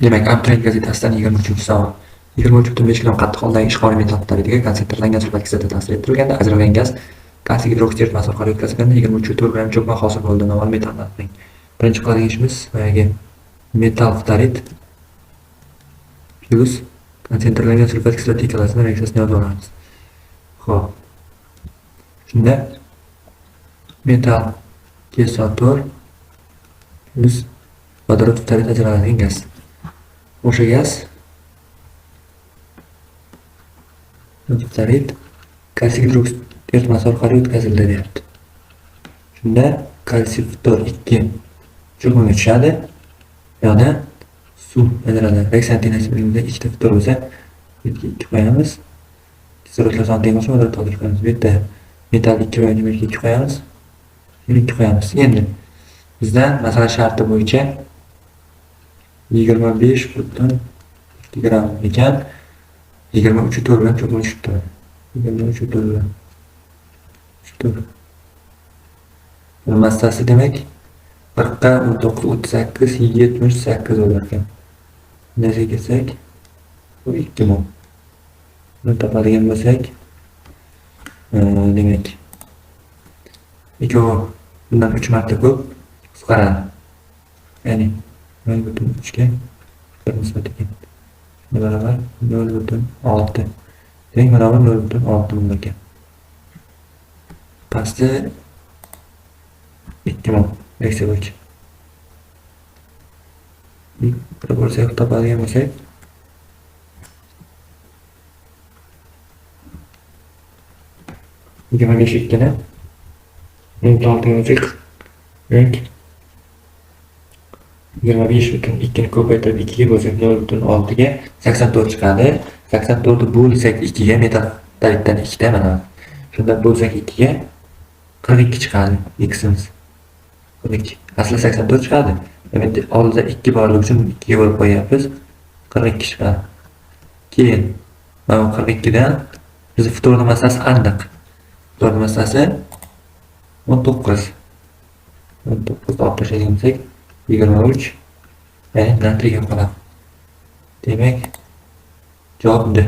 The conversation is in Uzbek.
Demak, Abituriyent gazetasidan 23-savol. 23,5 kg qattiq holdagi ishqoriy metall xloridiga konsentrlangan sulfat kislota ta'sir ettirilganda ajralgan gaz kalsiy gidroksид masor orqali o'tkazilganda 23,4 g cho'kma hosil bo'ldi. Noma'lum metallni aniqlang. Birinchi qiladigan ishimiz boyagi metall xlorid plus konsentrlangan sulfat kislota ikkalasini reaksiyasini yozib olamiz. Xo'p. Shunda metall kesotor plus vodorod ftarid ajraladigan gaz. O'sha gaz ftarid kalsiy gidroksid eritmasi orqali o'tkazildi deyapti. Shunda kalsiy ftor 2 cho'kmaga tushadi. Yo'da suv ajraladi. Reaksiya tenglashtirilganda ikkita ftor bo'lsa, yerga 2 qo'yamiz. Kislorodlar soni teng bo'lsa, vodorod olib qo'yamiz. Bu yerda metall 2 va nimaga 2 qo'yamiz? 2 qo'yamiz. Endi bizdan masala sharti bo'yicha 25,2 gram ekan 23,4 bilan cho'kma tushib turadi. 23,4 bilan massasi demak 40 ga 19,38 78 bo'lar ekan. Bunday kelsak bu 2 mol. Buni topadigan bo'lsak demak ikkovi bundan 3 marta ko'p qisqaradi. Ya'ni 0,3 ga 1 nisbat ekan. Barabar 0,6. Demak, barabar 0,6 bo'lgan ekan. Pastda 2 mol reaksiya bo'yicha. Proporsiya topadigan bo'lsak 25 ikkini 6 olsak 25,2 ni ko'paytirib 2 ga bo'lsak 0,6 ga 84 chiqadi. 84 ni bo'lsak 2 ga metall xloriddan 2 ta mana. Shunda bo'lsak 2 ga 42 chiqadi x'imiz. 42. Asli 84 chiqadi. Demak, oldida 2 borligi uchun 2 ga bo'lib qo'yapmiz. 42 chiqadi. Keyin mana 42 dan biz ftorni massasi aniq. Ftorni massasi 19. 19 olib tashlaydigan bo'lsak 23. Ya'ni natriy qoladi. Demak, javob D.